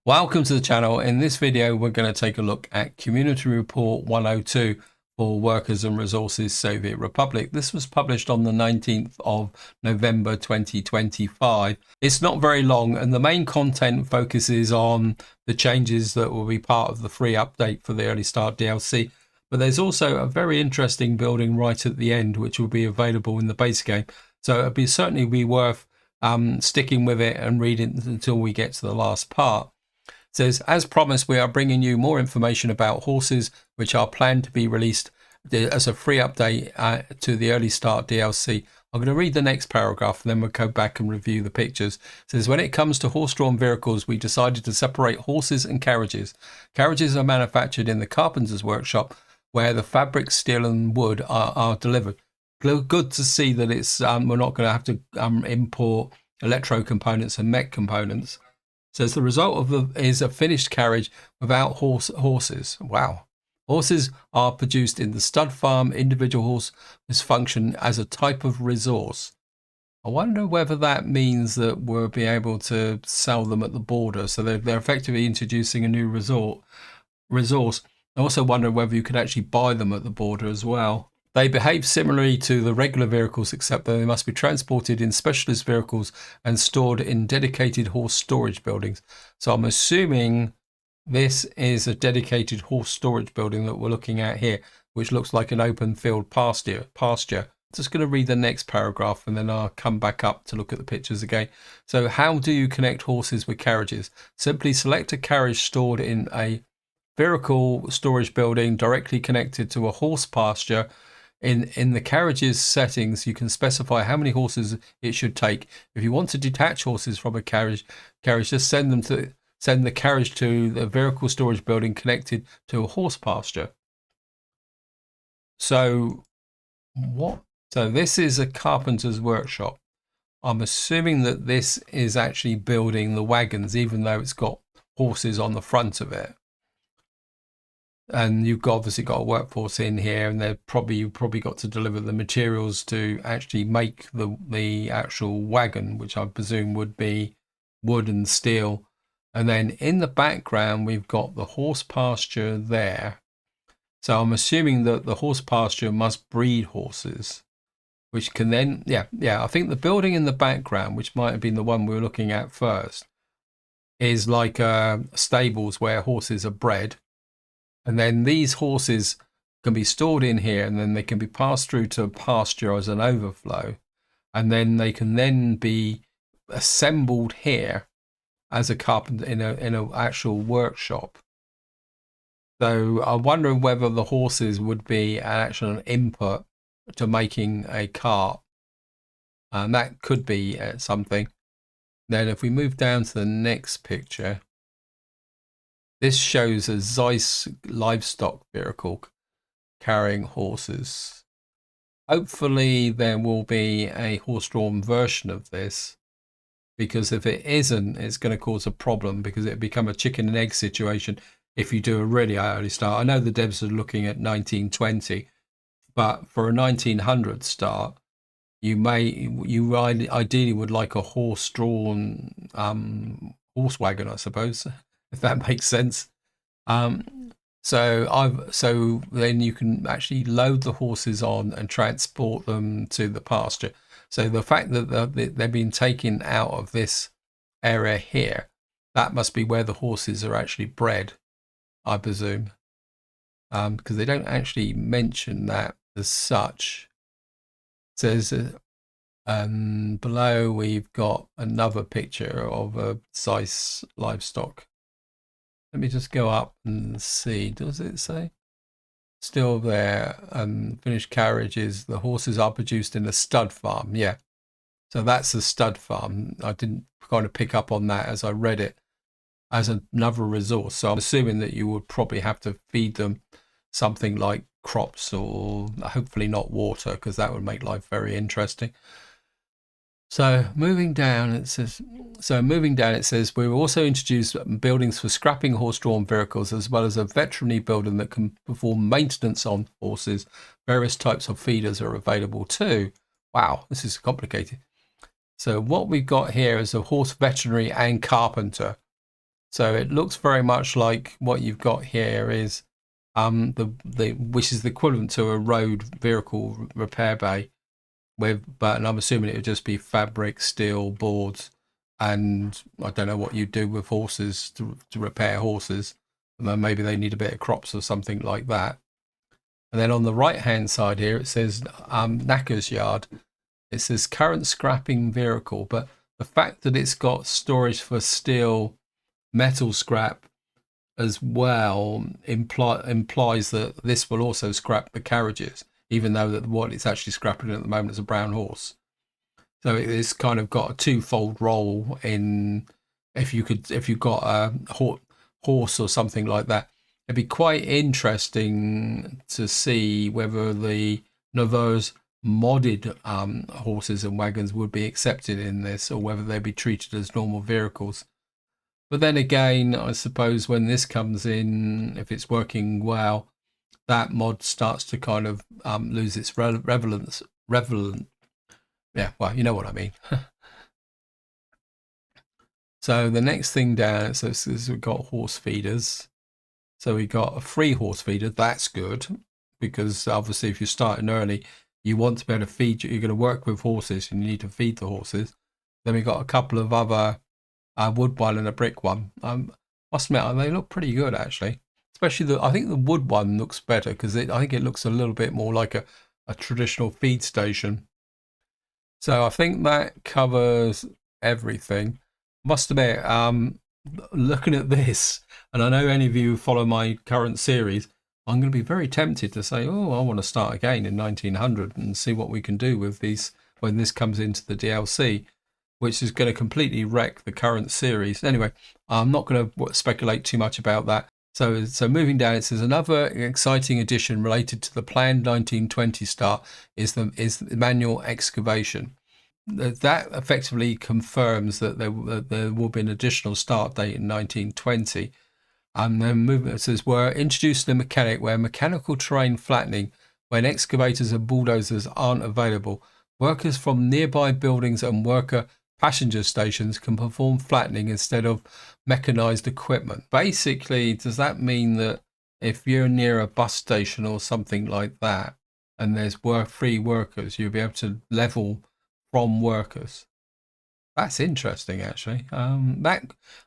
Welcome to the channel. In this video, we're going to take a look at Community Report 102 for Workers and Resources Soviet Republic. This was published on the 19th of November 2025. It's not very long, and the main content focuses on the changes that will be part of the free update for the Early Start DLC. But there's also a very interesting building right at the end, which will be available in the base game. So it'll certainly be worth sticking with it and reading until we get to the last part. It says, as promised, we are bringing you more information about horses, which are planned to be released as a free update to the Early Start DLC. I'm going to read the next paragraph and then we'll go back and review the pictures. It says, when it comes to horse-drawn vehicles, we decided to separate horses and carriages. Carriages are manufactured in the carpenter's workshop where the fabric, steel and wood are delivered. Good to see that it's we're not going to have to import electro components and mech components. Says the result is a finished carriage without horses. Wow. Horses are produced in the stud farm. Individual horses function as a type of resource. I wonder whether that means that we'll be able to sell them at the border. So they're effectively introducing a new resource. I also wonder whether you could actually buy them at the border as well. They behave similarly to the regular vehicles, except that they must be transported in specialist vehicles and stored in dedicated horse storage buildings. So I'm assuming this is a dedicated horse storage building that we're looking at here, which looks like an open field pasture. Just going to read the next paragraph and then I'll come back up to look at the pictures again. So how do you connect horses with carriages? Simply select a carriage stored in a vehicle storage building directly connected to a horse pasture. In the carriage's settings, you can specify how many horses it should take. If you want to detach horses from a carriage, just send the carriage to the vehicle storage building connected to a horse pasture. So what? So this is a carpenter's workshop. I'm assuming that this is actually building the wagons, even though it's got horses on the front of it. And you've obviously got a workforce in here, and you've probably got to deliver the materials to actually make the actual wagon, which I presume would be wood and steel. And then in the background, we've got the horse pasture there. So I'm assuming that the horse pasture must breed horses, which can then, I think the building in the background, which might have been the one we were looking at first, is like stables where horses are bred. And then these horses can be stored in here, and then they can be passed through to a pasture as an overflow. And then they can then be assembled here as a carpenter in an actual workshop. So I'm wondering whether the horses would be an input to making a cart. And that could be something. Then if we move down to the next picture, this shows a Zeiss livestock vehicle carrying horses. Hopefully there will be a horse-drawn version of this, because if it isn't, it's going to cause a problem, because it'll become a chicken and egg situation if you do a really early start. I know the devs are looking at 1920, but for a 1900 start, you ideally would like a horse-drawn horse wagon, I suppose, if that makes sense. So then you can actually load the horses on and transport them to the pasture. So the fact that they've been taken out of this area here, that must be where the horses are actually bred, I presume, because they don't actually mention that as such. It says below we've got another picture of a Zeiss livestock. Let me just go up and see. Does it say? Still there. Finished carriages. The horses are produced in a stud farm. Yeah. So that's a stud farm. I didn't kind of pick up on that as I read it as another resource. So I'm assuming that you would probably have to feed them something like crops, or hopefully not water, because that would make life very interesting. So moving down, it says we will also introduce buildings for scrapping horse-drawn vehicles, as well as a veterinary building that can perform maintenance on horses. Various types of feeders are available too. Wow, this is complicated. So what we've got here is a horse veterinary and carpenter. So it looks very much like what you've got here is the which is the equivalent to a road vehicle repair bay but I'm assuming it would just be fabric, steel, boards, and I don't know what you do with horses to repair horses. Maybe they need a bit of crops or something like that. And then on the right hand side here it says Knacker's Yard. It says current scrapping vehicle, but the fact that it's got storage for steel, metal scrap as well implies that this will also scrap the carriages, even though that what it's actually scrapping at the moment is a brown horse. So it's kind of got a twofold role in if you got a horse or something like that. It'd be quite interesting to see whether the Nouveau's modded horses and wagons would be accepted in this, or whether they'd be treated as normal vehicles. But then again, I suppose when this comes in, if it's working well, that mod starts to kind of lose its relevance. Yeah, well, you know what I mean. So the next thing down, so we've got horse feeders. So we got a free horse feeder. That's good, because obviously if you're starting early, you want to be able to feed. You're going to work with horses and you need to feed the horses. Then we got a couple of other wood one and a brick one. Must admit, they look pretty good actually. Especially I think the wood one looks better because I think it looks a little bit more like a traditional feed station. So I think that covers everything. Must admit, looking at this, and I know any of you follow my current series, I'm going to be very tempted to say, oh, I want to start again in 1900 and see what we can do with these when this comes into the DLC, which is going to completely wreck the current series. Anyway, I'm not going to speculate too much about that. So moving down, it says another exciting addition related to the planned 1920 start is the manual excavation. That effectively confirms that there will be an additional start date in 1920. And then movement says we're introducing a mechanic where mechanical terrain flattening, when excavators and bulldozers aren't available, workers from nearby buildings and worker passenger stations can perform flattening instead of mechanized equipment. Basically, does that mean that if you're near a bus station or something like that and there's free workers, you'll be able to level from workers? That's interesting, actually. That,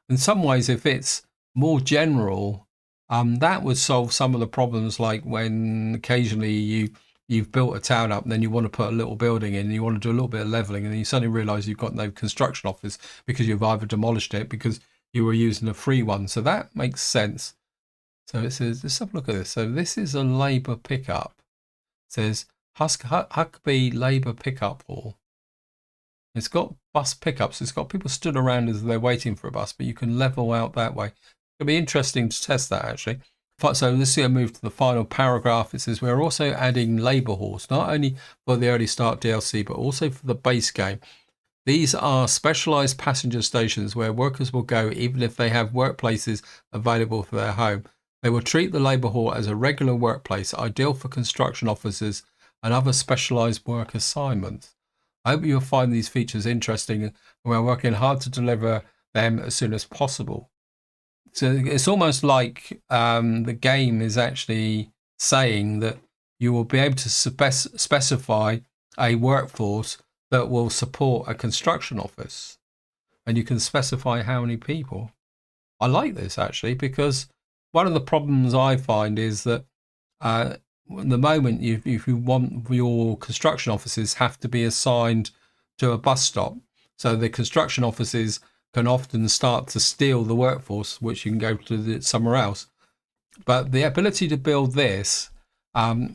in some ways, if it's more general, that would solve some of the problems, like when occasionally you've built a town up and then you want to put a little building in and you want to do a little bit of leveling, and then you suddenly realize you've got no construction office because you've either demolished it because you were using a free one. So that makes sense. So it says, let's have a look at this. So this is a Labour pickup. It says Huckabee Labour pickup hall. It's got bus pickups. It's got people stood around as they're waiting for a bus, but you can level out that way. It'll be interesting to test that, actually. So let's move to the final paragraph. It says we're also adding labour halls, not only for the early start DLC, but also for the base game. These are specialised passenger stations where workers will go even if they have workplaces available for their home. They will treat the labour hall as a regular workplace, ideal for construction officers and other specialised work assignments. I hope you'll find these features interesting, and we're working hard to deliver them as soon as possible. So it's almost like the game is actually saying that you will be able to specify a workforce that will support a construction office, and you can specify how many people. I like this actually, because one of the problems I find is that at the moment, if you want your construction offices have to be assigned to a bus stop, so the construction offices can often start to steal the workforce, which you can go to somewhere else. But the ability to build this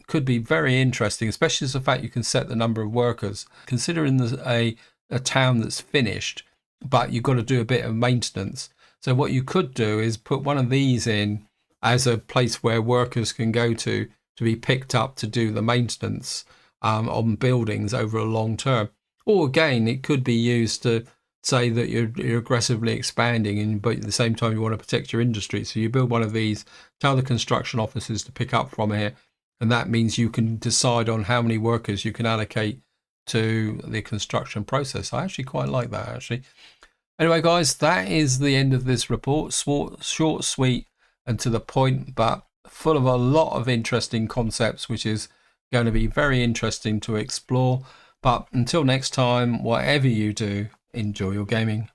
could be very interesting, especially as the fact you can set the number of workers. Considering there's a town that's finished, but you've got to do a bit of maintenance. So what you could do is put one of these in as a place where workers can go to be picked up to do the maintenance on buildings over a long term. Or again, it could be used to say that you're aggressively expanding, but at the same time you want to protect your industry. So you build one of these, tell the construction officers to pick up from here, and that means you can decide on how many workers you can allocate to the construction process. I actually quite like that, actually. Anyway, guys, that is the end of this report. Short, sweet, and to the point, but full of a lot of interesting concepts, which is going to be very interesting to explore. But until next time, whatever you do, enjoy your gaming.